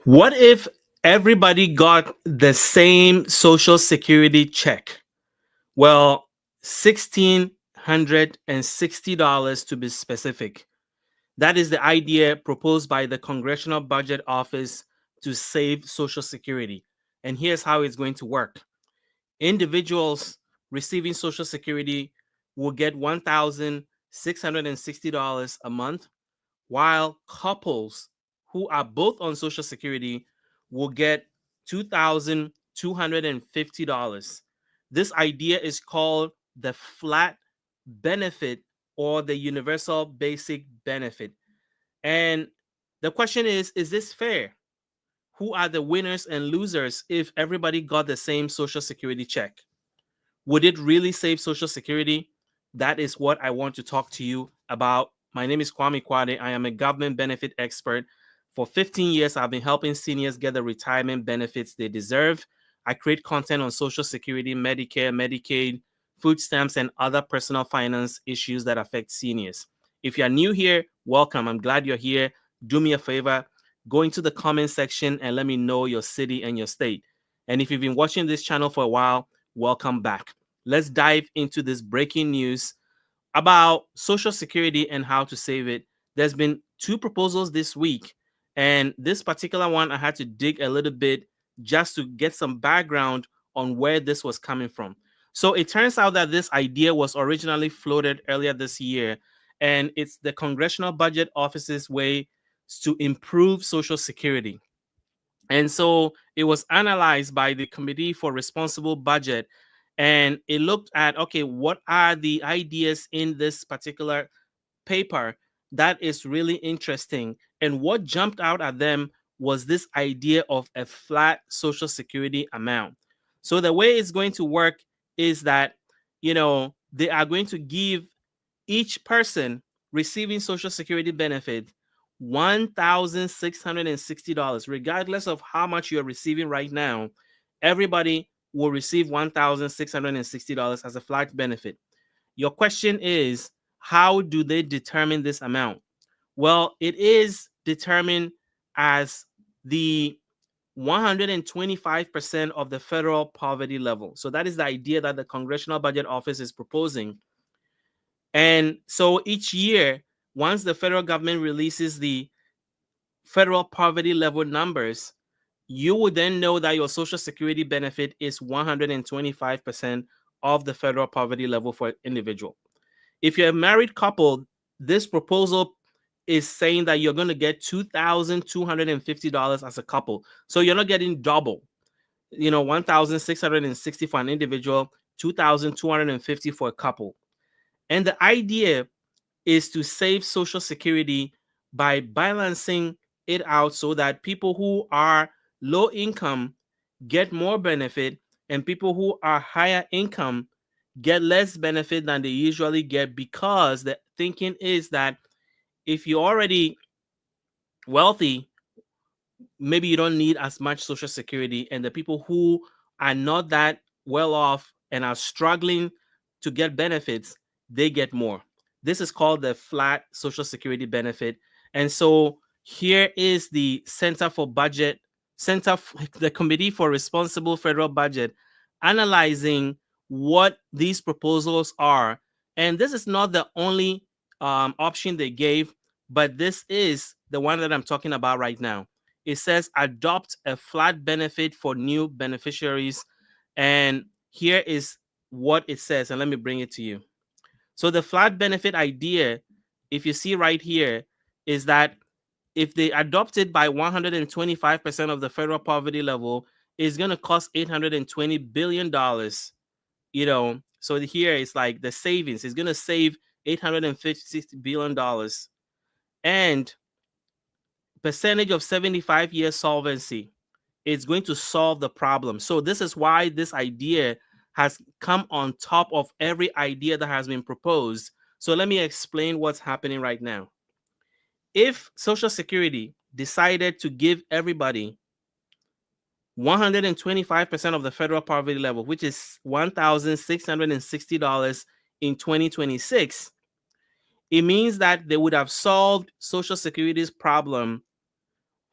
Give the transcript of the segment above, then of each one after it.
What if everybody got the same social security check? Well, $1,660 to be specific. That is the idea proposed by the Congressional Budget Office to save Social Security. And here's how it's going to work. Individuals receiving Social Security will get $1,660 a month, while couples who are both on Social Security will get $2,250. This idea is called the flat benefit or the universal basic benefit. And the question is this fair? Who are the winners and losers if everybody got the same Social Security check? Would it really save Social Security? That is what I want to talk to you about. My name is Kwame Kwade. I am a government benefit expert. For 15 years, I've been helping seniors get the retirement benefits they deserve. I create content on Social Security, Medicare, Medicaid, food stamps, and other personal finance issues that affect seniors. If you're new here, welcome. I'm glad you're here. Do me a favor, go into the comment section and let me know your city and your state. And if you've been watching this channel for a while, welcome back. Let's dive into this breaking news about Social Security and how to save it. There's been two proposals this week, and this particular one, I had to dig a little bit just to get some background on where this was coming from. So it turns out that this idea was originally floated earlier this year, and it's the Congressional Budget Office's way to improve Social Security. And so it was analyzed by the Committee for Responsible Budget. And it looked at, okay, what are the ideas in this particular paper that is really interesting? And what jumped out at them was this idea of a flat Social Security amount. So the way it's going to work is that, they are going to give each person receiving Social Security benefit $1,660, regardless of how much you're receiving right now. Everybody will receive $1,660 as a flat benefit. Your question is, how do they determine this amount? Well, it is determined as the 125% of the federal poverty level. So that is the idea that the Congressional Budget Office is proposing. And so each year, once the federal government releases the federal poverty level numbers, you would then know that your Social Security benefit is 125% of the federal poverty level for an individual. If you're a married couple, this proposal is saying that you're going to get $2,250 as a couple. So you're not getting double, 1,660 for an individual, 2,250 for a couple. And the idea is to save Social Security by balancing it out so that people who are low income get more benefit and people who are higher income get less benefit than they usually get, because the thinking is that if you're already wealthy, maybe you don't need as much Social Security, and the people who are not that well off and are struggling to get benefits, they get more. This is called the flat Social Security benefit. And so here is the the Committee for Responsible Federal Budget analyzing what these proposals are. And this is not the only option they gave, but this is the one that I'm talking about right now. It says adopt a flat benefit for new beneficiaries. And here is what it says. And let me bring it to you. So the flat benefit idea, if you see right here, is that if they adopt it by 125% of the federal poverty level, it's going to cost $820 billion. So here it's like the savings is going to save $856 billion. And percentage of 75-year solvency, it's going to solve the problem. So this is why this idea has come on top of every idea that has been proposed. So let me explain what's happening right now. If Social Security decided to give everybody 125% of the federal poverty level, which is $1,660 in 2026, it means that they would have solved Social Security's problem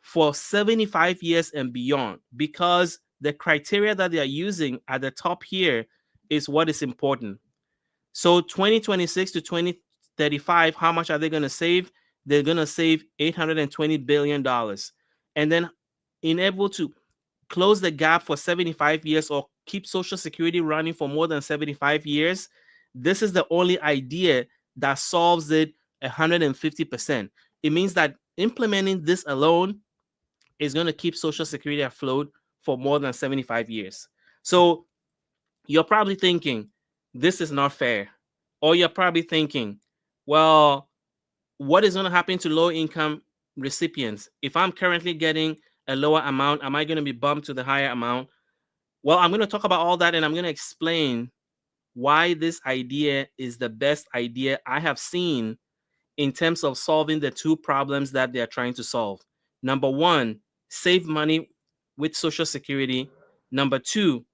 for 75 years and beyond, because the criteria that they are using at the top here is what is important. So 2026 to 2035, how much are they going to save? They're going to save $820 billion. And then enable to close the gap for 75 years or keep Social Security running for more than 75 years. This is the only idea that solves it 150%. It means that implementing this alone is going to keep Social Security afloat for more than 75 years. So you're probably thinking, this is not fair. Or you're probably thinking, well, what is going to happen to low income recipients? If I'm currently getting a lower amount, am I going to be bumped to the higher amount? Well, I'm going to talk about all that, and I'm going to explain why this idea is the best idea I have seen in terms of solving the two problems that they are trying to solve. Number one, save money with Social Security. Number two,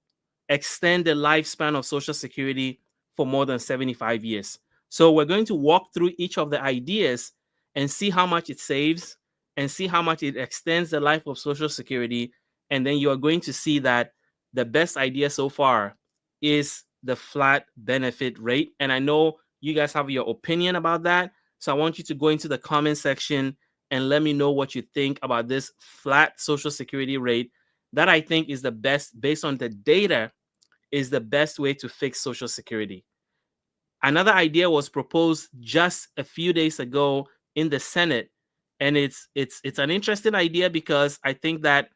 extend the lifespan of Social Security for more than 75 years. So we're going to walk through each of the ideas and see how much it saves and see how much it extends the life of Social Security. And then you are going to see that the best idea so far is the flat benefit rate. And I know you guys have your opinion about that. So I want you to go into the comment section and let me know what you think about this flat Social Security rate that I think is the best based on the data, is the best way to fix Social Security. Another idea was proposed just a few days ago in the Senate, and it's an interesting idea because I think that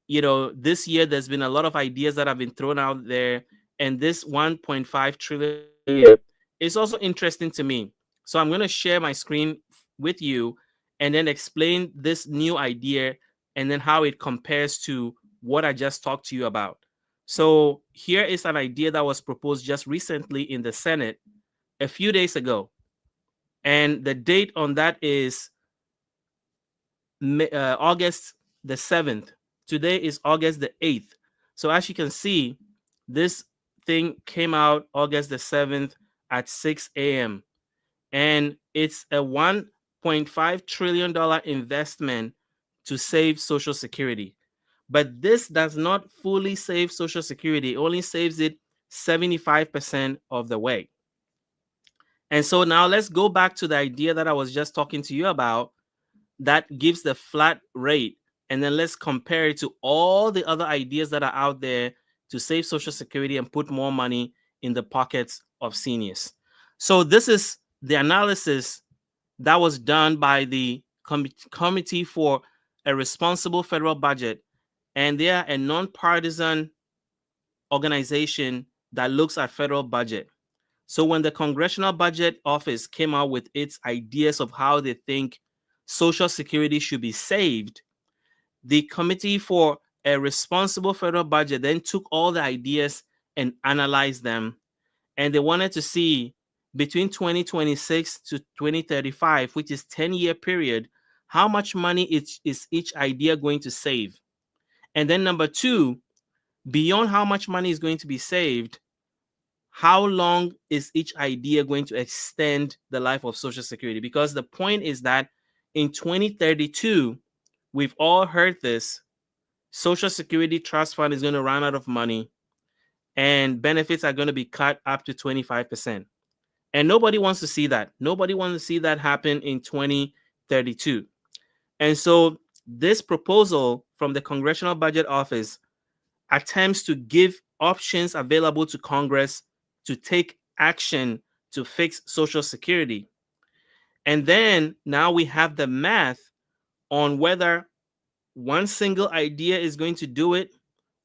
this year there's been a lot of ideas that have been thrown out there, and this 1.5 trillion idea is also interesting to me. So I'm going to share my screen with you and then explain this new idea and then how it compares to what I just talked to you about. So here is an idea that was proposed just recently in the Senate a few days ago. And the date on that is August the 7th. Today is August the 8th. So as you can see, this thing came out August the 7th at 6 a.m. And it's a $1.5 trillion investment to save Social Security. But this does not fully save Social Security. It only saves it 75% of the way. And so now let's go back to the idea that I was just talking to you about that gives the flat rate. And then let's compare it to all the other ideas that are out there to save Social Security and put more money in the pockets of seniors. So this is the analysis that was done by the Committee for a Responsible Federal Budget. And they are a nonpartisan organization that looks at federal budget. So when the Congressional Budget Office came out with its ideas of how they think Social Security should be saved, the Committee for a Responsible Federal Budget then took all the ideas and analyzed them. And they wanted to see between 2026 to 2035, which is 10-year period, how much money is each idea going to save? And then number two, beyond how much money is going to be saved, how long is each idea going to extend the life of Social Security? Because the point is that in 2032, we've all heard this, Social Security Trust Fund is going to run out of money and benefits are going to be cut up to 25%. And nobody wants to see that. Nobody wants to see that happen in 2032. And so this proposal from the Congressional Budget Office attempts to give options available to Congress to take action to fix Social Security. And then now we have the math on whether one single idea is going to do it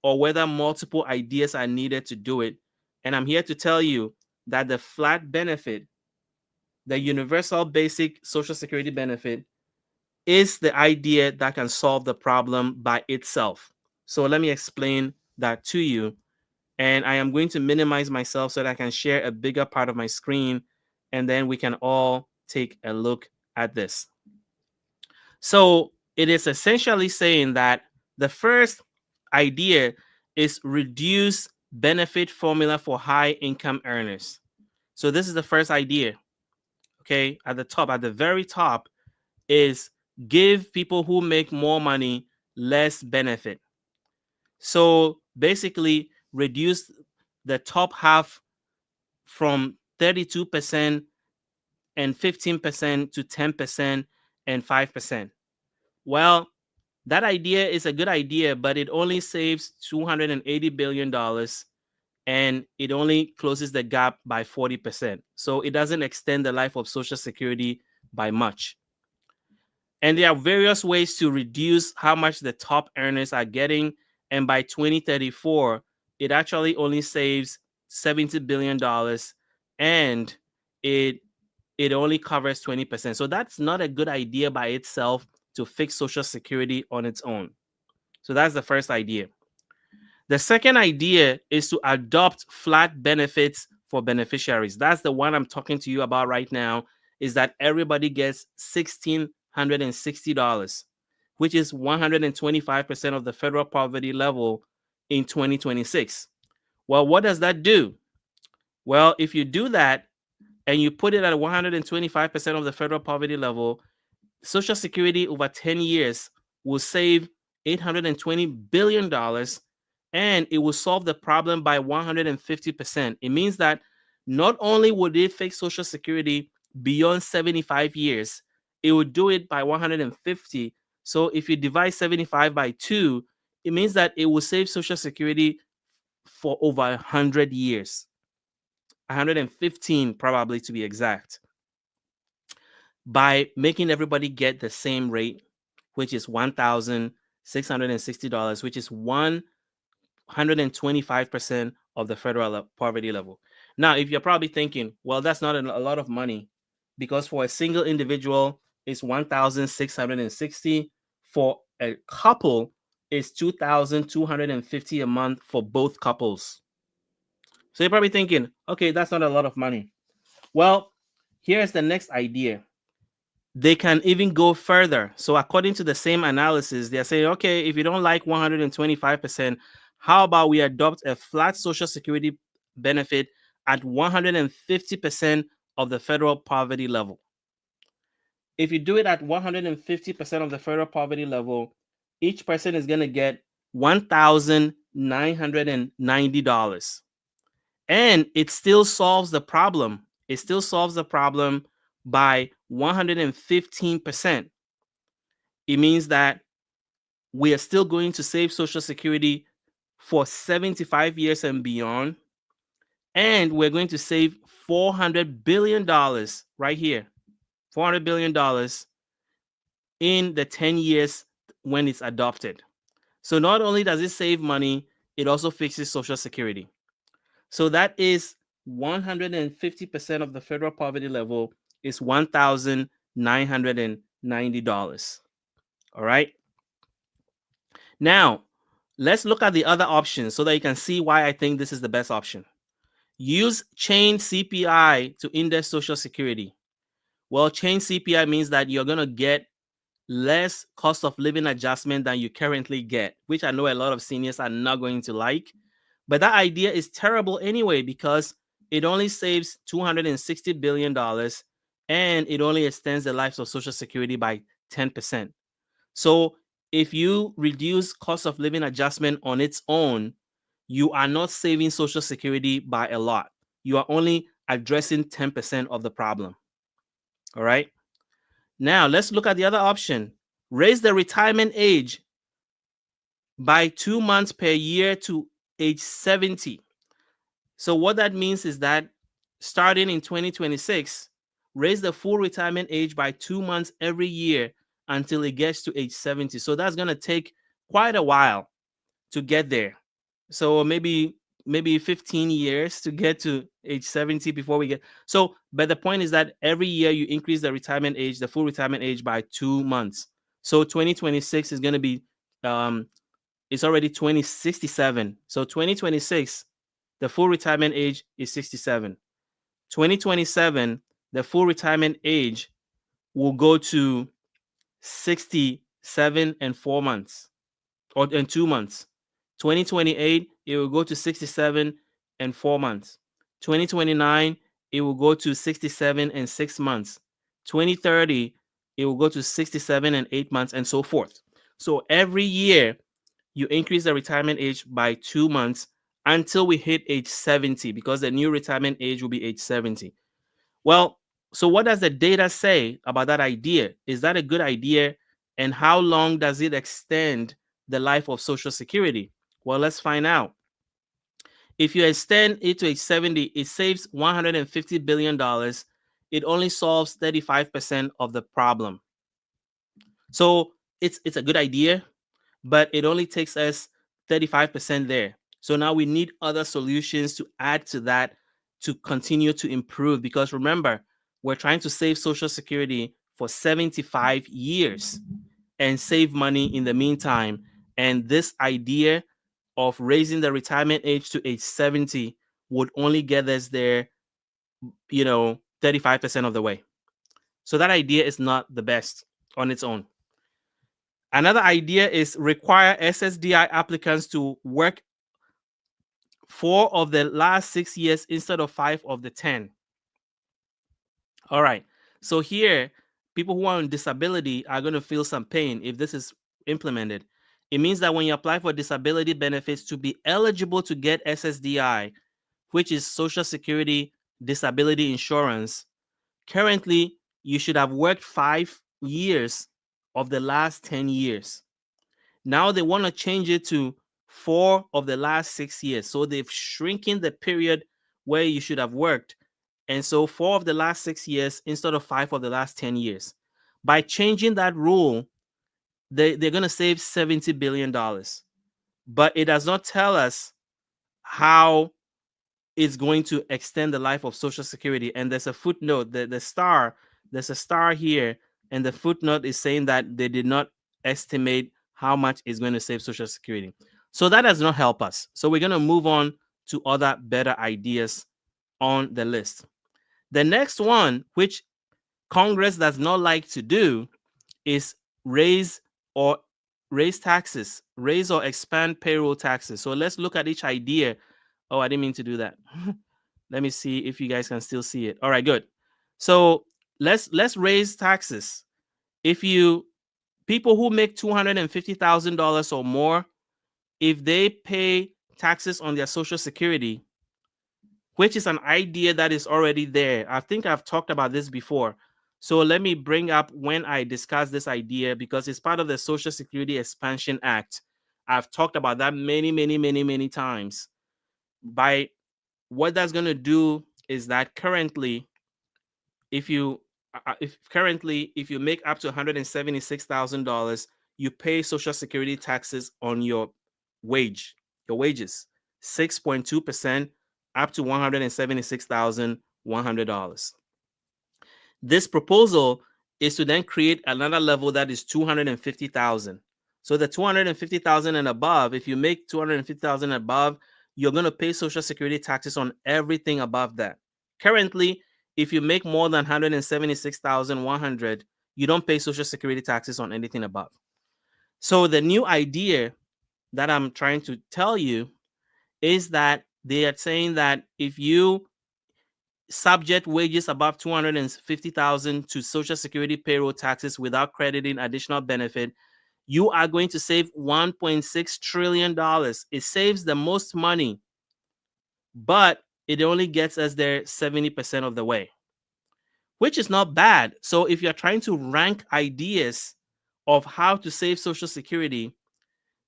or whether multiple ideas are needed to do it. And I'm here to tell you that the flat benefit, the universal basic Social Security benefit, is the idea that can solve the problem by itself. So let me explain that to you. And I am going to minimize myself so that I can share a bigger part of my screen, and then we can all take a look at this. So it is essentially saying that the first idea is reduce benefit formula for high income earners. So this is the first idea. Okay, at the top, at the very top, is give people who make more money less benefit. So basically, reduce the top half from 32% and 15% to 10% and 5%. Well, that idea is a good idea, but it only saves $280 billion and it only closes the gap by 40%. So it doesn't extend the life of Social Security by much. And there are various ways to reduce how much the top earners are getting. And by 2034, it actually only saves $70 billion and it it only covers 20%. So that's not a good idea by itself to fix Social Security on its own. So that's the first idea. The second idea is to adopt flat benefits for beneficiaries. That's the one I'm talking to you about right now, is that everybody gets $1,660, which is 125% of the federal poverty level in 2026. Well, what does that do? Well, if you do that and you put it at 125% of the federal poverty level, Social Security over 10 years will save $820 billion and it will solve the problem by 150%. It means that not only would it fix Social Security beyond 75 years, it would do it by 150. So if you divide 75 by 2, it means that it will save Social Security for over 100 years. 115 probably, to be exact, by making everybody get the same rate, which is $1,660, which is 125% of the federal poverty level. Now, if you're probably thinking, well, that's not a lot of money, because for a single individual, it's 1,660. For a couple, it's 2,250 a month for both couples. So you're probably thinking, okay, that's not a lot of money. Well, here's the next idea. They can even go further. So according to the same analysis, they're saying, okay, if you don't like 125%, how about we adopt a flat Social Security benefit at 150% of the federal poverty level? If you do it at 150% of the federal poverty level, each person is going to get $1,990. And it still solves the problem. It still solves the problem by 115%. It means that we are still going to save Social Security for 75 years and beyond. And we're going to save $400 billion right here. $400 billion in the 10 years when it's adopted. So not only does it save money, it also fixes Social Security. So that is 150% of the federal poverty level is $1,990. All right. Now, let's look at the other options so that you can see why I think this is the best option. Use chain CPI to index Social Security. Well, chain CPI means that you're going to get less cost of living adjustment than you currently get, which I know a lot of seniors are not going to like. But that idea is terrible anyway, because it only saves $260 billion and it only extends the life of Social Security by 10%. So if you reduce cost of living adjustment on its own, you are not saving Social Security by a lot. You are only addressing 10% of the problem. All right. Now let's look at the other option. Raise the retirement age by 2 months per year to age 70. So what that means is that starting in 2026, raise the full retirement age by 2 months every year until it gets to age 70. So that's going to take quite a while to get there. So maybe 15 years to get to age 70 before we get. So, but the point is that every year you increase the retirement age, the full retirement age, by 2 months. So 2026 is going to be it's already 2067. So 2026, the full retirement age is 67. 2027, the full retirement age will go to 67 and 4 months, or in 2 months. 2028, it will go to 67 and 4 months. 2029, it will go to 67 and 6 months. 2030, it will go to 67 and 8 months, and so forth. So every year, you increase the retirement age by 2 months until we hit age 70, because the new retirement age will be age 70. Well, so what does the data say about that idea? Is that a good idea? And how long does it extend the life of Social Security? Well, let's find out. If you extend it to age 70, it saves $150 billion. It only solves 35% of the problem. So it's a good idea, but it only takes us 35% there. So now we need other solutions to add to that to continue to improve, because remember, we're trying to save Social Security for 75 years and save money in the meantime. And this idea of raising the retirement age to age 70 would only get us there, 35% of the way. So that idea is not the best on its own. Another idea is require SSDI applicants to work 4 of the last 6 years instead of 5 of the 10. All right. So here, people who are on disability are going to feel some pain if this is implemented. It means that when you apply for disability benefits to be eligible to get SSDI, which is Social Security Disability Insurance, currently you should have worked 5 years of the last 10 years. Now they want to change it to 4 of the last 6 years. So they've shrinking the period where you should have worked. And so 4 of the last 6 years instead of 5 of the last 10 years. By changing that rule, they're going to save $70 billion. But it does not tell us how it's going to extend the life of Social Security. And there's a footnote, there's a star here, and the footnote is saying that they did not estimate how much is going to save Social Security. So that does not help us. So we're going to move on to other better ideas on the list. The next one, which Congress does not like to do, is raise or expand payroll taxes. So let's look at each idea. Oh, I didn't mean to do that. Let me see if you guys can still see it. All right, good. So let's raise taxes. People who make $250,000 or more, if they pay taxes on their Social Security, which is an idea that is already there. I think I've talked about this before. So let me bring up when I discussed this idea, because it's part of the Social Security Expansion Act. I've talked about that many times. By what that's going to do is that currently, if you make up to $176,000, you pay Social Security taxes on your wages, 6.2% up to $176,100. This proposal is to then create another level that is $250,000. So the $250,000 and above, if you make $250,000 and above, you're going to pay Social Security taxes on everything above that. Currently, if you make more than $176,100, you don't pay Social Security taxes on anything above. So the new idea that I'm trying to tell you is that they are saying that if you subject wages above $250,000 to Social Security payroll taxes without crediting additional benefit, you are going to save $1.6 trillion. It saves the most money, but it only gets us there 70% of the way, which is not bad. So if you're trying to rank ideas of how to save Social Security,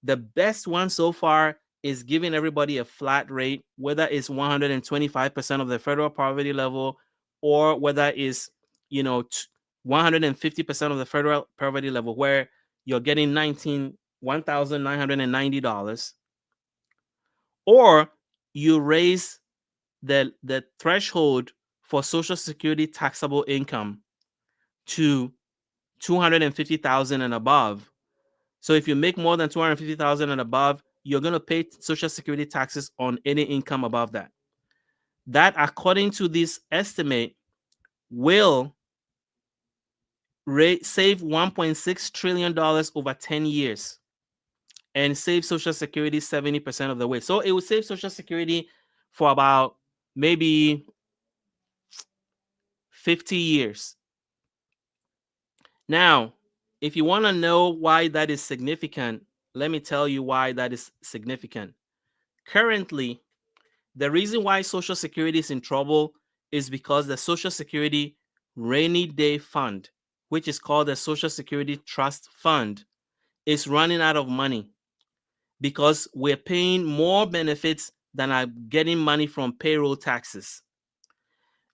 the best one so far is giving everybody a flat rate, whether it's 125% of the federal poverty level, or whether it's 150% of the federal poverty level, where you're getting $1,990, or you raise the threshold for Social Security taxable income to $250,000 and above. So if you make more than $250,000 and above, you're going to pay Social Security taxes on any income above that. That, according to this estimate, will save $1.6 trillion over 10 years and save Social Security 70% of the way. So it will save Social Security for about maybe 50 years. Now, if you want to know why that is significant, let me tell you why that is significant. Currently, the reason why Social Security is in trouble is because the Social Security Rainy Day Fund, which is called the Social Security Trust Fund, is running out of money because we're paying more benefits than are getting money from payroll taxes.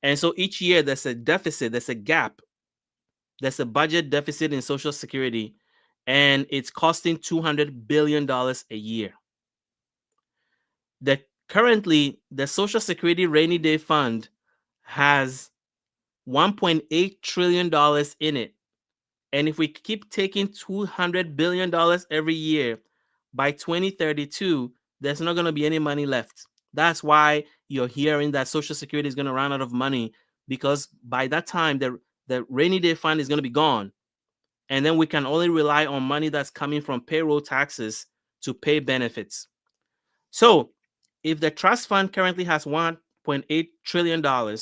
And so each year there's a deficit, there's a gap, there's a budget deficit in Social Security, and it's costing $200 billion a year. Currently, the Social Security Rainy Day Fund has $1.8 trillion in it. And if we keep taking $200 billion every year, by 2032, there's not going to be any money left. That's why you're hearing that Social Security is going to run out of money, because by that time, the rainy day fund is going to be gone. And then we can only rely on money that's coming from payroll taxes to pay benefits. So if the trust fund currently has $1.8 trillion,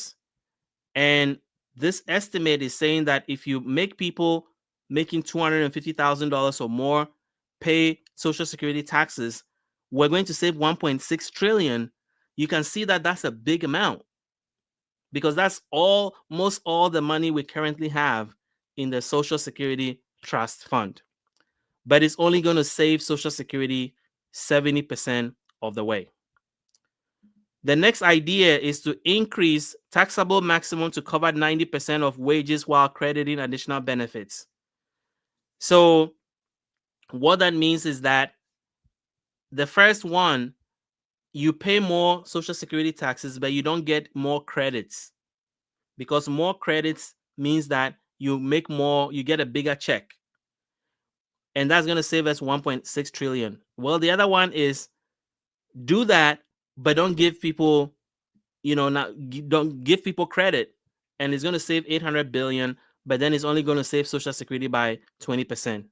and this estimate is saying that if you make people making $250,000 or more pay Social Security taxes, we're going to save 1.6 trillion. You can see that that's a big amount, because that's almost all the money we currently have in the Social Security Trust Fund. But it's only going to save Social Security 70% of the way. The next idea is to increase taxable maximum to cover 90% of wages while crediting additional benefits. So what that means is that the first one, you pay more Social Security taxes, but you don't get more credits, because more credits means that you make more, you get a bigger check. And that's going to save us 1.6 trillion. Well, the other one is do that, but don't give people, don't give people credit, and it's going to save 800 billion, but then it's only going to save Social Security by 20%.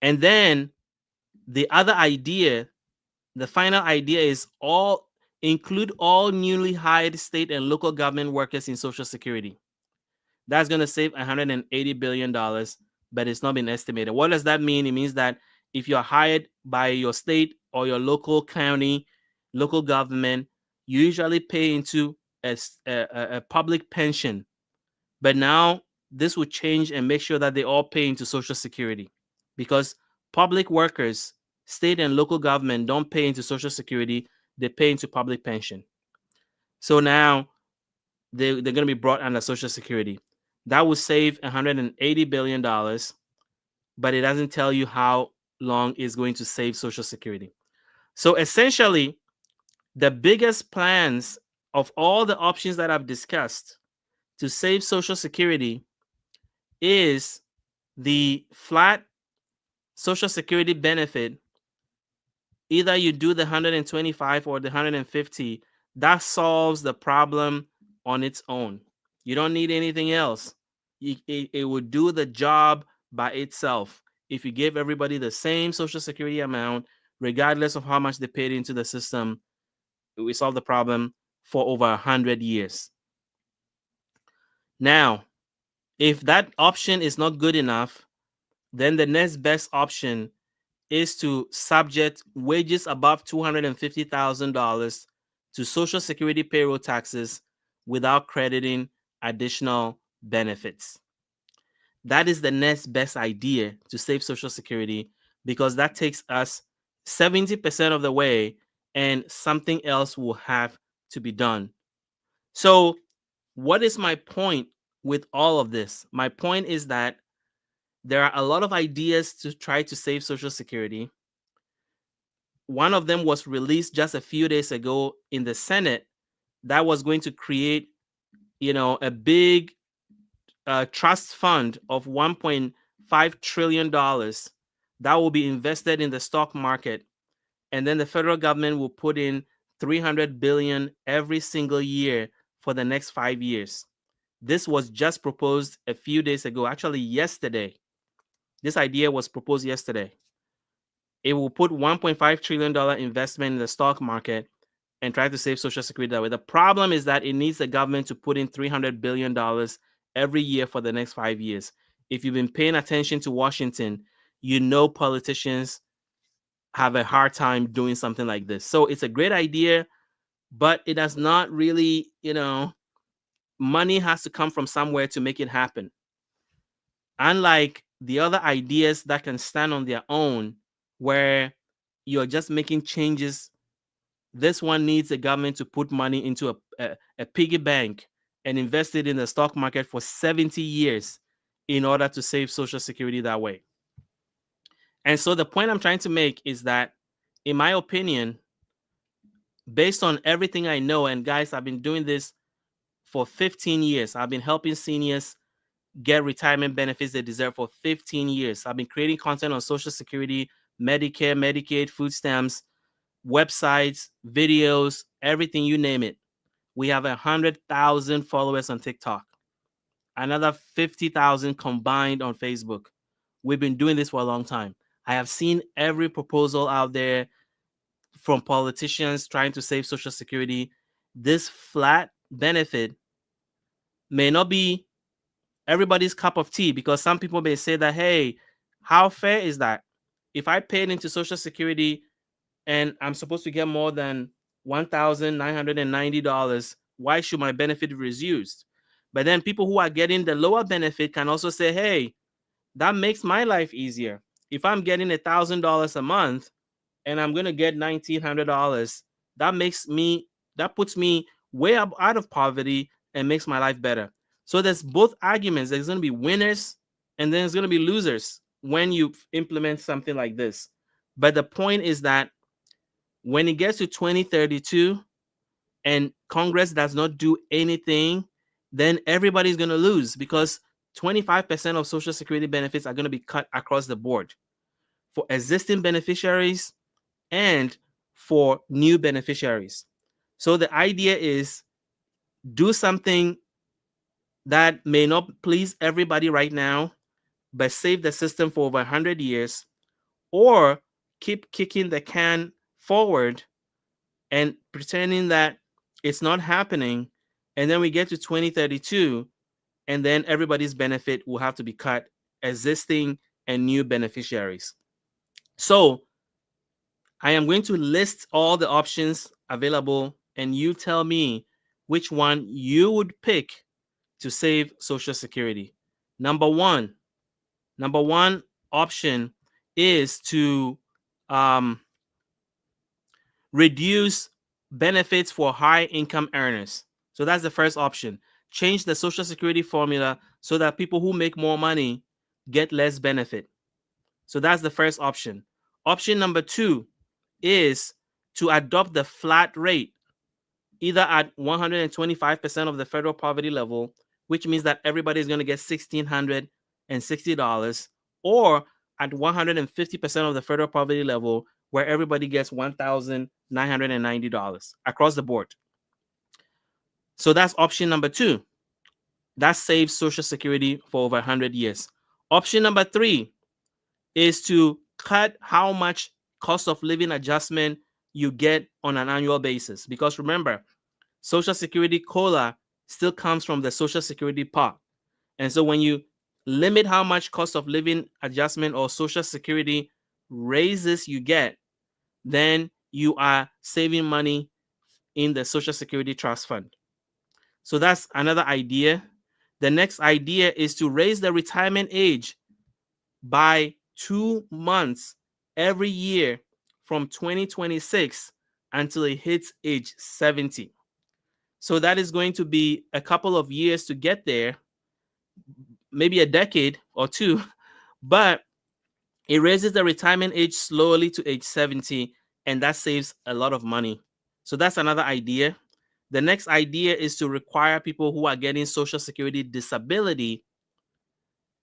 And then the other idea, the final idea, is include all newly hired state and local government workers in Social Security. That's going to save $180 billion, but it's not been estimated. What does that mean? It means that if you're hired by your state or your local county, local government, you usually pay into a public pension. But now this will change and make sure that they all pay into Social Security, because public workers, state and local government, don't pay into Social Security. They pay into public pension. So now they're going to be brought under Social Security. That will save $180 billion, but it doesn't tell you how long it's going to save Social Security. So essentially, the biggest plans of all the options that I've discussed to save Social Security is the flat Social Security benefit. Either you do the 125 or the 150, that solves the problem on its own. You don't need anything else. It would do the job by itself. If you give everybody the same Social Security amount, regardless of how much they paid into the system, we solve the problem for over 100 years. Now, if that option is not good enough, then the next best option is to subject wages above $250,000 to Social Security payroll taxes without crediting additional benefits. That is the next best idea to save Social Security, because that takes us 70% of the way, and something else will have to be done. So, what is my point with all of this? My point is that there are a lot of ideas to try to save Social Security. One of them was released just a few days ago in the Senate that was going to create, a big trust fund of $1.5 trillion that will be invested in the stock market. And then the federal government will put in $300 billion every single year for the next 5 years. This was just proposed a few days ago, actually yesterday. This idea was proposed yesterday. It will put $1.5 trillion investment in the stock market and try to save Social Security that way. The problem is that it needs the government to put in $300 billion every year for the next 5 years. if you've been paying attention to Washington, you know politicians have a hard time doing something like this. So it's a great idea, but it does not really, money has to come from somewhere to make it happen. Unlike the other ideas that can stand on their own, where you're just making changes, this one needs the government to put money into a piggy bank and invest it in the stock market for 70 years in order to save Social Security that way. And so the point I'm trying to make is that, in my opinion, based on everything I know, and guys, I've been doing this for 15 years. I've been helping seniors get retirement benefits they deserve for 15 years. I've been creating content on Social Security, Medicare, Medicaid, food stamps, websites, videos, everything, you name it. We have 100,000 followers on TikTok, another 50,000 combined on Facebook. We've been doing this for a long time. I have seen every proposal out there from politicians trying to save Social Security. This flat benefit may not be everybody's cup of tea, because some people may say that, hey, how fair is that? If I paid into Social Security and I'm supposed to get more than $1,990, why should my benefit be reduced? But then people who are getting the lower benefit can also say, hey, that makes my life easier. If I'm getting $1,000 a month and I'm going to get $1,900, that puts me way up out of poverty and makes my life better. So there's both arguments. There's going to be winners and then there's going to be losers when you implement something like this. But the point is that when it gets to 2032 and Congress does not do anything, then everybody's going to lose, because 25% of Social Security benefits are going to be cut across the board for existing beneficiaries and for new beneficiaries. So the idea is, do something that may not please everybody right now, but save the system for over 100 years, or keep kicking the can forward and pretending that it's not happening. And then we get to 2032, and then everybody's benefit will have to be cut, existing and new beneficiaries. So I am going to list all the options available, and you tell me which one you would pick to save Social Security. Number one option is to reduce benefits for high income earners. So that's the first option. Change the Social Security formula so that people who make more money get less benefit. So that's the first option. Option number two is to adopt the flat rate, either at 125% of the federal poverty level, which means that everybody is going to get $1,660, or at 150% of the federal poverty level, where everybody gets $1,990 across the board. So that's option number two. That saves Social Security for over 100 years. Option number three is to cut how much cost of living adjustment you get on an annual basis. Because remember, Social Security COLA still comes from the Social Security pot. And so when you limit how much cost of living adjustment or Social Security raises you get, then you are saving money in the Social Security Trust Fund. So that's another idea. The next idea is to raise the retirement age by 2 months every year from 2026 until it hits age 70. So that is going to be a couple of years to get there, maybe a decade or two, but it raises the retirement age slowly to age 70, and that saves a lot of money. So that's another idea. The next idea is to require people who are getting Social Security disability,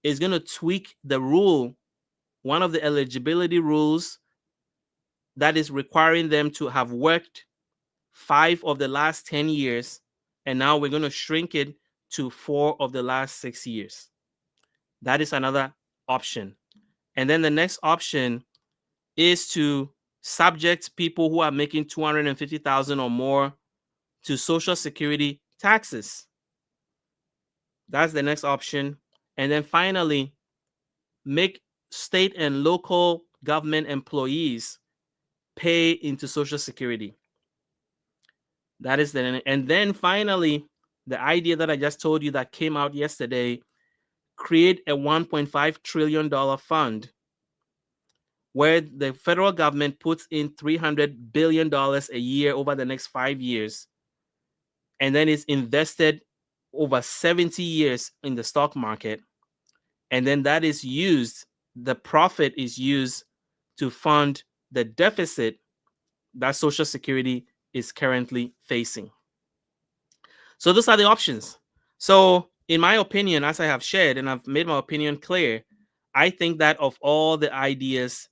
is going to tweak the rule, one of the eligibility rules, that is requiring them to have worked 5 of the last 10 years, and now we're going to shrink it to 4 of the last 6 years. That is another option. And then the next option is to subject people who are making $250,000 or more to Social Security taxes. That's the next option. And then finally, make state and local government employees pay into Social Security. That is the, and then finally, the idea that I just told you that came out yesterday, create a $1.5 trillion fund where the federal government puts in $300 billion a year over the next 5 years, and then it's invested over 70 years in the stock market. And then that is used, the profit is used to fund the deficit that Social Security is currently facing. So those are the options. So, in my opinion, as I have shared and I've made my opinion clear, I think that of all the ideas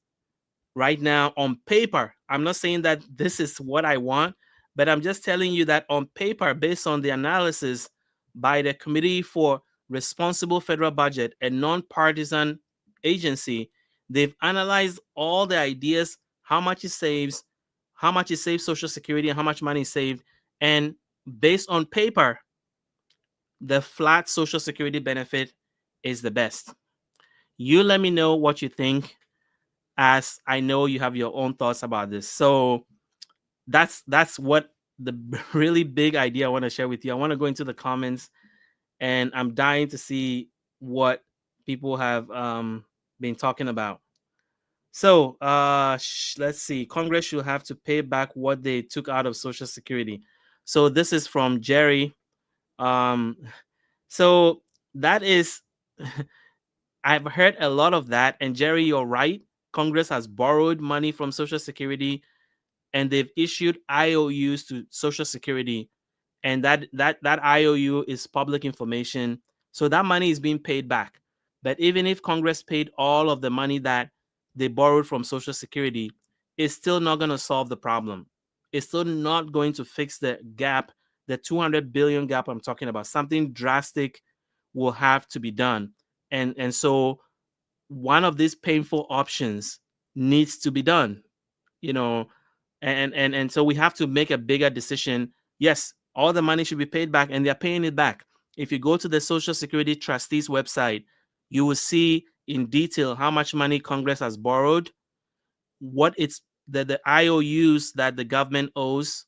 right now on paper, I'm not saying that this is what I want, but I'm just telling you that on paper, based on the analysis by the Committee for Responsible Federal Budget, a nonpartisan agency, they've analyzed all the ideas, how much it saves Social Security, and how much money is saved. And based on paper, the flat Social Security benefit is the best. You let me know what you think, as I know you have your own thoughts about this. So that's what the really big idea I want to share with you. I want to go into the comments, and I'm dying to see what people have been talking about. So let's see. Congress should have to pay back what they took out of Social Security. So this is from Jerry. Um, so that is, I've heard a lot of that. And Jerry, you're right. Congress has borrowed money from Social Security, and they've issued IOUs to Social Security, and that IOU is public information. So that money is being paid back. But even if Congress paid all of the money that they borrowed from Social Security, it's still not going to solve the problem. It's still not going to fix the gap, the 200 billion gap I'm talking about. Something drastic will have to be done. And so one of these painful options needs to be done, you know, and so we have to make a bigger decision. Yes, all the money should be paid back, and they're paying it back. If you go to the Social Security trustees website, you will see in detail how much money Congress has borrowed, what it's the IOUs that the government owes,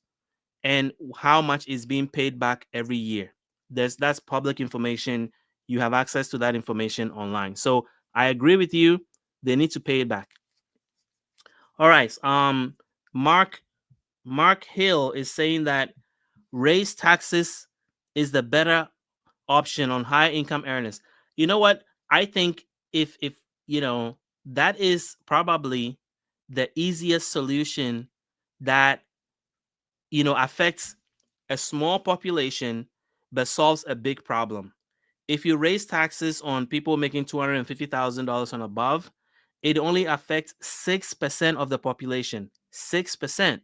and how much is being paid back every year. That's public information. You have access to that information online. So I agree with you. They need to pay it back. All right. Mark Mark Hill is saying that raise taxes is the better option on high income earners. You know what? I think if you know, that is probably the easiest solution that affects a small population but solves a big problem. If you raise taxes on people making $250,000 and above, it only affects 6% of the population. 6%.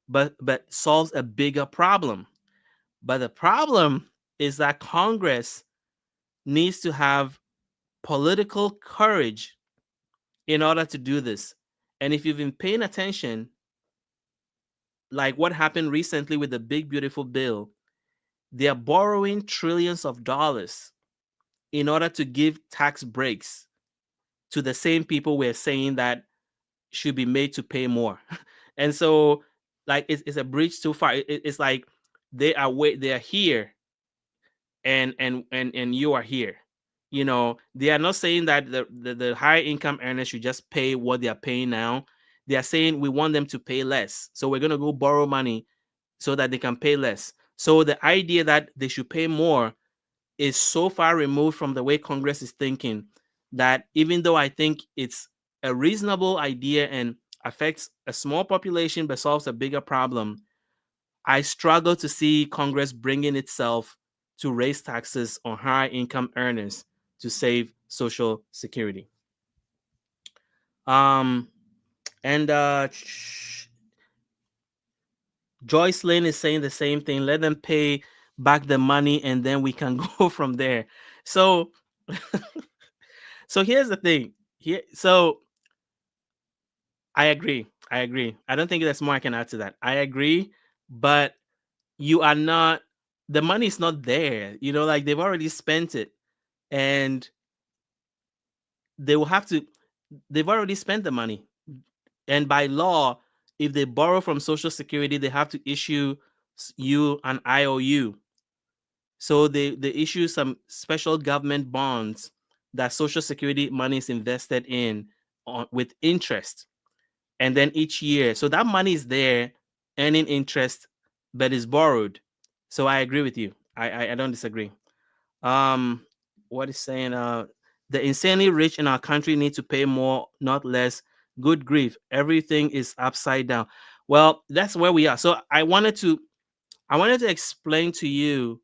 But solves a bigger problem. But the problem is that Congress needs to have political courage in order to do this. And if you've been paying attention, like what happened recently with the big beautiful bill, they are borrowing trillions of dollars in order to give tax breaks to the same people we're saying that should be made to pay more. And so, like, it's a bridge too far. It's like they are here, and you are here. They are not saying that the high income earners should just pay what they are paying now. They are saying we want them to pay less, so we're going to go borrow money so that they can pay less. So the idea that they should pay more is so far removed from the way Congress is thinking, that even though I think it's a reasonable idea and affects a small population but solves a bigger problem, I struggle to see Congress bringing itself to raise taxes on high income earners to save Social Security. And Joyce Lane is saying the same thing. Let them pay back the money, and then we can go from there. So, so here's the thing. So I agree. I don't think there's more I can add to that. I agree, but you are not. The money is not there. Like they've already spent it. and they will have to. They've already spent the money, and by law, if they borrow from Social Security, they have to issue you an IOU. So they issue some special government bonds that Social Security money is invested in with interest. And then each year, so that money is there earning interest, but is borrowed. So I agree with you. I don't disagree. Um, what is saying? The insanely rich in our country need to pay more, not less. Good grief, everything is upside down. Well, that's where we are. So I wanted to explain to you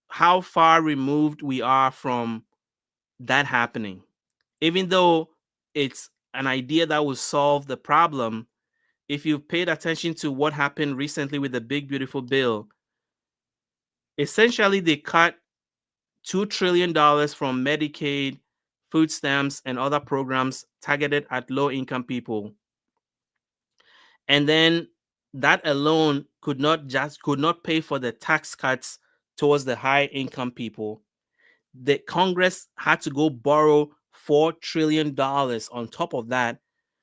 how far removed we are from that happening. Even though it's an idea that will solve the problem, if you've paid attention to what happened recently with the Big Beautiful Bill, essentially they cut $2 trillion from Medicaid, food stamps, and other programs targeted at low income people. And then that alone could not pay for the tax cuts towards the high income people. The Congress had to go borrow $4 trillion on top of that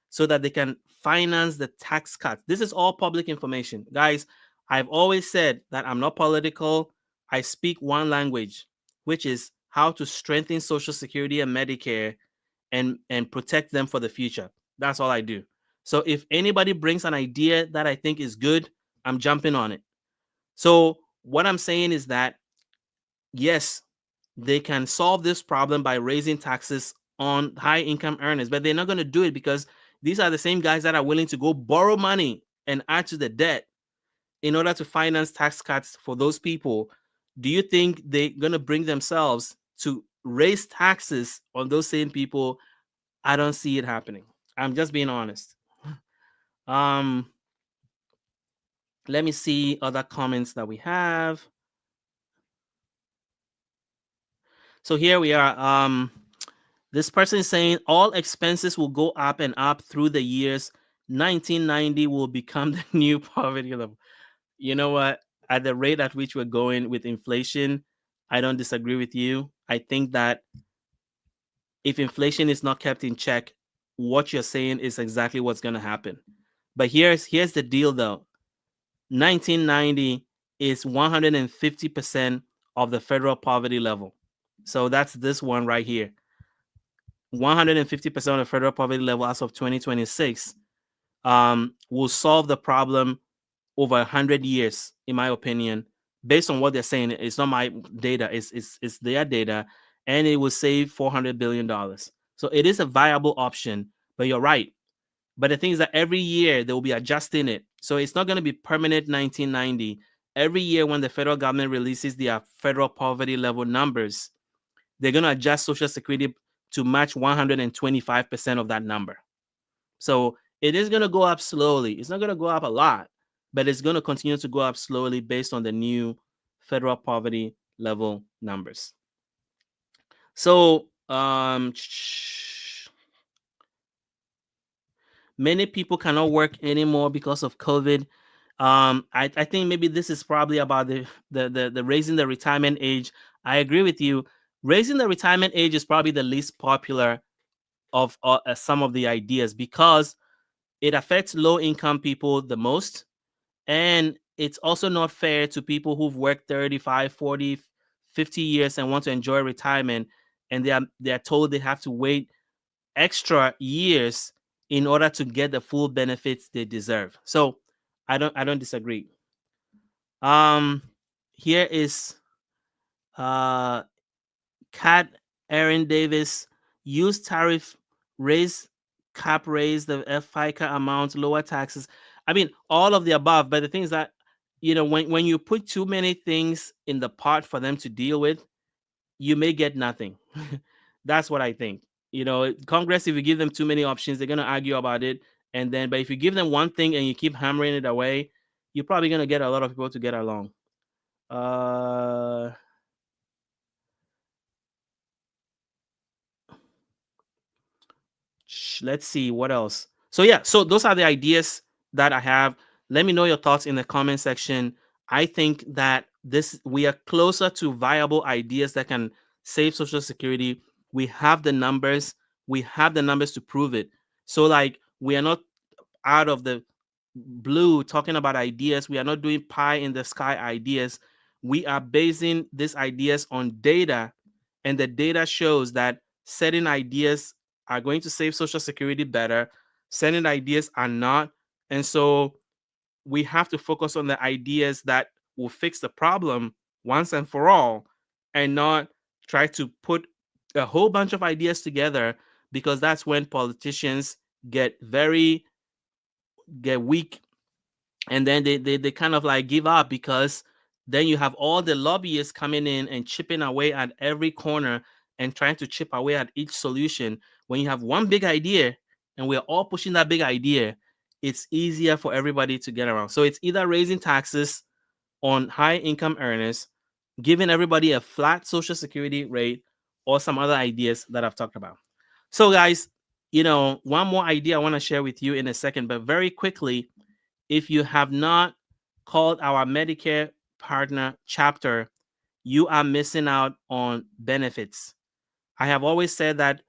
so that they can finance the tax cuts. This is all public information. Guys, I've always said that I'm not political. I speak one language, which is how to strengthen Social Security and Medicare and protect them for the future. That's all I do. So if anybody brings an idea that I think is good, I'm jumping on it. So what I'm saying is that yes, they can solve this problem by raising taxes on high income earners, but they're not going to do it because these are the same guys that are willing to go borrow money and add to the debt in order to finance tax cuts for those people. Do you think they're going to bring themselves to raise taxes on those same people? I don't see it happening. I'm just being honest. Um, let me see other comments that we have. So here we are. This person is saying all expenses will go up and up through the years. 1990 will become the new poverty level. You know what? At the rate at which we're going with inflation, I don't disagree with you. I think that if inflation is not kept in check, what you're saying is exactly what's going to happen. But here's the deal though. 1990 is 150% of the federal poverty level. So that's this one right here. 150% of the federal poverty level as of 2026 will solve the problem over 100 years, in my opinion, based on what they're saying. It's not my data, it's their data, and it will save $400 billion. So it is a viable option, but you're right. But the thing is that every year they will be adjusting it. So it's not going to be permanent 1990. Every year when the federal government releases their federal poverty level numbers, they're going to adjust Social Security to match 125% of that number. So it is going to go up slowly. It's not going to go up a lot, but it's going to continue to go up slowly based on the new federal poverty level numbers. So many people cannot work anymore because of COVID. I think maybe this is probably about the raising the retirement age. I agree with you. Raising the retirement age is probably the least popular of some of the ideas because it affects low income people the most, and it's also not fair to people who've worked 35, 40, 50 years and want to enjoy retirement, and they are told they have to wait extra years in order to get the full benefits they deserve. So I don't disagree. Um here is uh Cat Aaron Davis. Use tariff, raise cap, raise the FICA amount, lower taxes. I mean, all of the above. But the thing is that, when you put too many things in the pot for them to deal with, you may get nothing. That's what I think. Congress, if you give them too many options, they're going to argue about it. But if you give them one thing and you keep hammering it away, you're probably going to get a lot of people to get along. Uh, let's see what else. So yeah, so those are the ideas that I have. Let me know your thoughts in the comment section. I think that we are closer to viable ideas that can save Social Security. We have the numbers. We have the numbers to prove it. So, like, we are not out of the blue talking about ideas. We are not doing pie in the sky ideas. We are basing these ideas on data, and the data shows that certain ideas are going to save Social Security better, certain ideas are not. And so we have to focus on the ideas that will fix the problem once and for all, and not try to put a whole bunch of ideas together, because that's when politicians get weak, and then they kind of like give up, because then you have all the lobbyists coming in and chipping away at every corner and trying to chip away at each solution. When you have one big idea and we're all pushing that big idea, it's easier for everybody to get around. So it's either raising taxes on high income earners, giving everybody a flat Social Security rate, or some other ideas that I've talked about. So, guys, one more idea I want to share with you in a second, but very quickly, if you have not called our Medicare partner chapter, you are missing out on benefits. I have always said that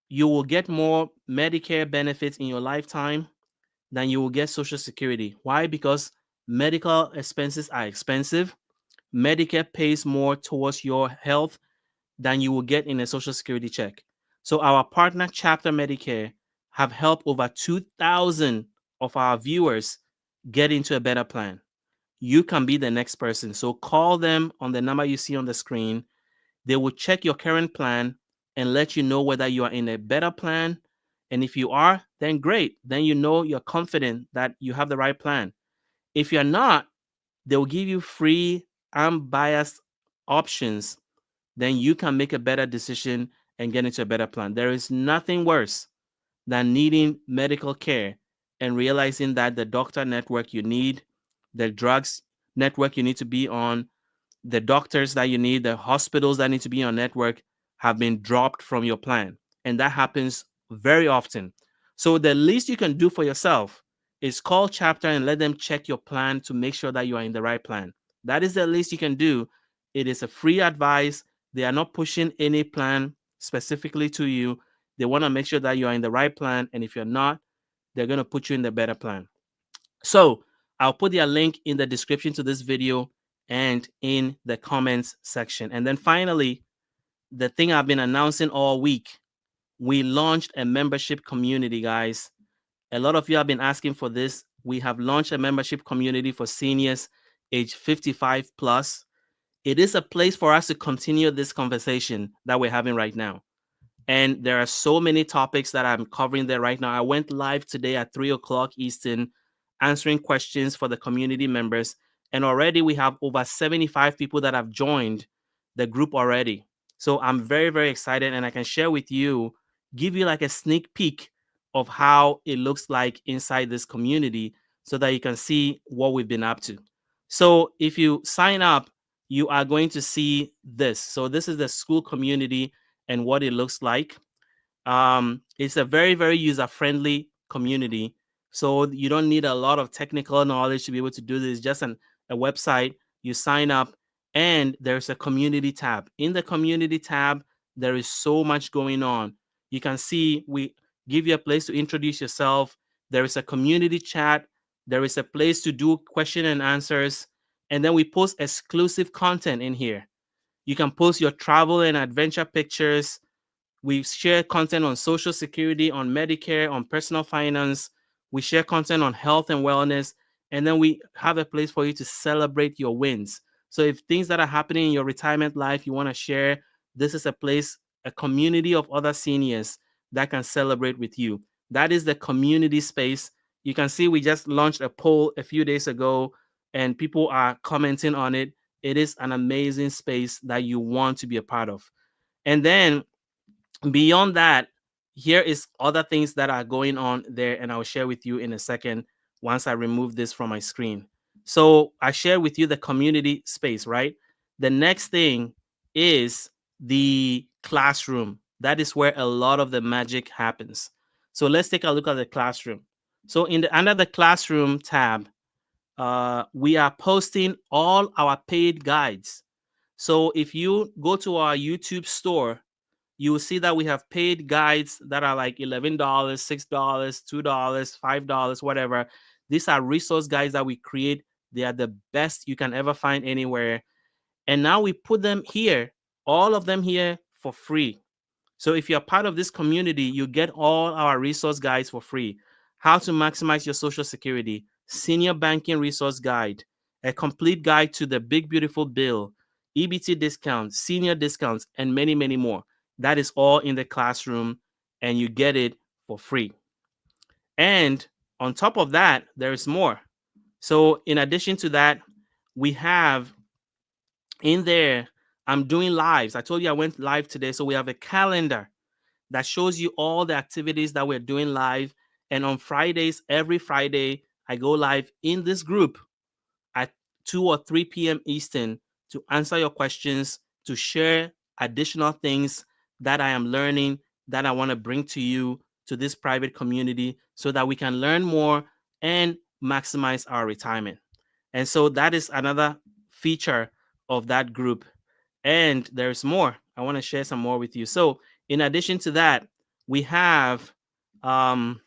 you will get more Medicare benefits in your lifetime than you will get Social Security. Why? Because medical expenses are expensive. Medicare pays more towards your health than you will get in a Social Security check. So our partner chapter Medicare have helped over 2,000 of our viewers get into a better plan. You can be the next person. So call them on the number you see on the screen. They will check your current plan and let you know whether you are in a better plan. And if you are, then great. Then you're confident that you have the right plan. If you're not, they will give you free, unbiased options. Then you can make a better decision and get into a better plan. There is nothing worse than needing medical care and realizing that the doctor network you need, the drugs network you need to be on, the doctors that you need, the hospitals that need to be on network have been dropped from your plan. And that happens very often. So the least you can do for yourself is call chapter and let them check your plan to make sure that you are in the right plan. That is the least you can do. It is a free advice. They are not pushing any plan specifically to you. They want to make sure that you are in the right plan. And if you're not, they're going to put you in the better plan. So I'll put their link in the description to this video and in the comments section. And then finally, the thing I've been announcing all week, we launched a membership community, guys. A lot of you have been asking for this. We have launched a membership community for seniors age 55 plus. It is a place for us to continue this conversation that we're having right now. And there are so many topics that I'm covering there right now. I went live today at 3 o'clock Eastern, answering questions for the community members. And already we have over 75 people that have joined the group already. So I'm very, very excited. And I can share with you, give you like a sneak peek of how it looks like inside this community so that you can see what we've been up to. So if you sign up, you are going to see this. So this is the school community and what it looks like. It's a very, very user-friendly community. So you don't need a lot of technical knowledge to be able to do this. Just a website, you sign up, and there's a community tab. In the community tab, there is so much going on. You can see we give you a place to introduce yourself. There is a community chat. There is a place to do question and answers. And then we post exclusive content in here. You can post your travel and adventure pictures. We share content on Social Security, on Medicare, on personal finance. We share content on health and wellness. And then we have a place for you to celebrate your wins. So if things that are happening in your retirement life you want to share, this is a place, a community of other seniors that can celebrate with you. That is the community space. You can see we just launched a poll a few days ago and people are commenting on it. It is an amazing space that you want to be a part of. And then beyond that, here is other things that are going on there, and I'll share with you in a second once I remove this from my screen. So I share with you the community space, right? The next thing is the classroom. That is where a lot of the magic happens. So let's take a look at the classroom. So under the classroom tab, we are posting all our paid guides. So if you go to our YouTube store, you will see that we have paid guides that are like $11, $6, $2, $5, whatever. These are resource guides that we create. They are the best you can ever find anywhere. And now we put them here, all of them here for free. So if you're part of this community, you get all our resource guides for free. How to maximize your Social Security, senior banking resource guide, a complete guide to the big beautiful bill, EBT discounts, senior discounts, and many, many more. That is all in the classroom, and you get it for free. And on top of that, there is more. So in addition to that, we have in there, I'm doing lives. I told you I went live today. So we have a calendar that shows you all the activities that we're doing live. And on Fridays, every Friday, I go live in this group at 2 or 3 p.m. Eastern to answer your questions, to share additional things that I am learning that I want to bring to you, to this private community, so that we can learn more and maximize our retirement. And so that is another feature of that group. And there's more. I want to share some more with you. So in addition to that, we have other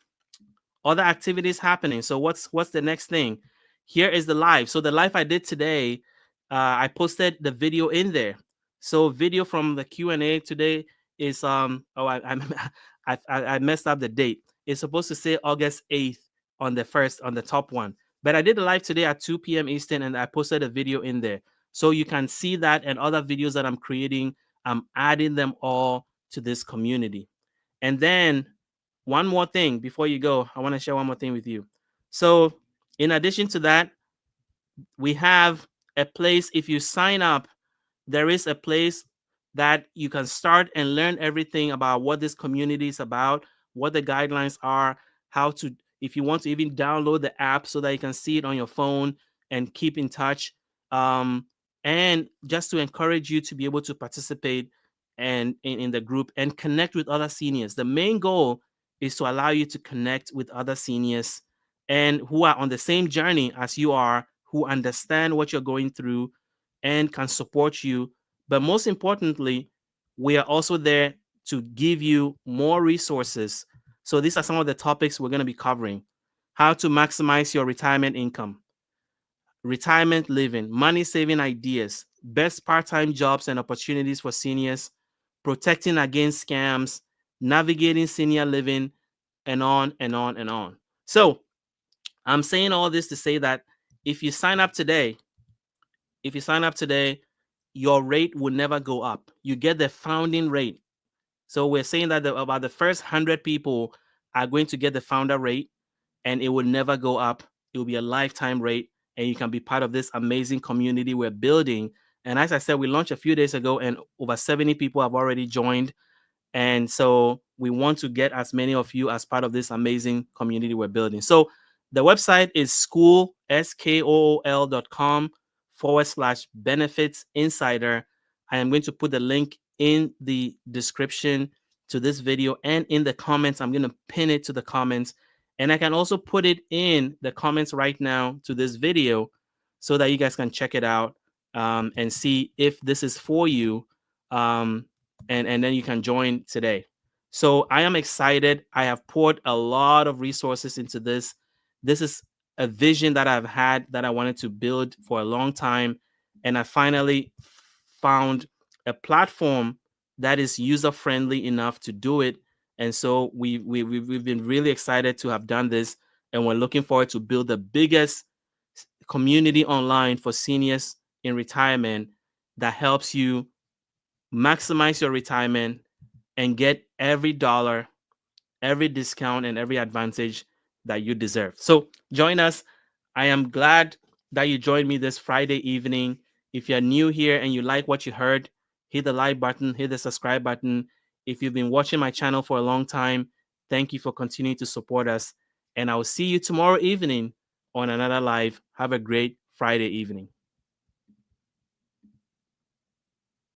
activities happening. So what's the next thing? Here is the live. So the live I did today, I posted the video in there. So video from the Q&A today is I messed up the date. It's supposed to say August 8th on the top one. But I did a live today at 2 p.m. Eastern, and I posted a video in there. So you can see that and other videos that I'm creating. I'm adding them all to this community. And then one more thing before you go, I want to share one more thing with you. So in addition to that, we have a place. If you sign up, there is a place that you can start and learn everything about what this community is about, what the guidelines are, how to, if you want to even download the app so that you can see it on your phone and keep in touch. And just to encourage you to be able to participate and in the group and connect with other seniors. The main goal is to allow you to connect with other seniors and who are on the same journey as you are, who understand what you're going through and can support you. But most importantly, we are also there to give you more resources. So these are some of the topics we're going to be covering. How to maximize your retirement income, retirement living, money saving ideas, best part-time jobs and opportunities for seniors, protecting against scams, navigating senior living, and on and on and on. So I'm saying all this to say that if you sign up today, your rate will never go up. You get the founding rate. So we're saying that about the first 100 people are going to get the founder rate, and it will never go up. It will be a lifetime rate, and you can be part of this amazing community we're building. And as I said, we launched a few days ago, and over 70 people have already joined. And so we want to get as many of you as part of this amazing community we're building. So the website is school.com/benefits insider. I am going to put the link in the description to this video and in the comments. I'm going to pin it to the comments. And I can also put it in the comments right now to this video so that you guys can check it out and see if this is for you. And then you can join today. So I am excited. I have poured a lot of resources into this. This is a vision that I've had that I wanted to build for a long time. And I finally found a platform that is user-friendly enough to do it. And so we've been really excited to have done this. And we're looking forward to build the biggest community online for seniors in retirement that helps you maximize your retirement and get every dollar, every discount, and every advantage that you deserve. So join us. I am glad that you joined me this Friday evening. If you're new here and you like what you heard, hit the like button, hit the subscribe button. If you've been watching my channel for a long time, thank you for continuing to support us. And I will see you tomorrow evening on another live. Have a great Friday evening.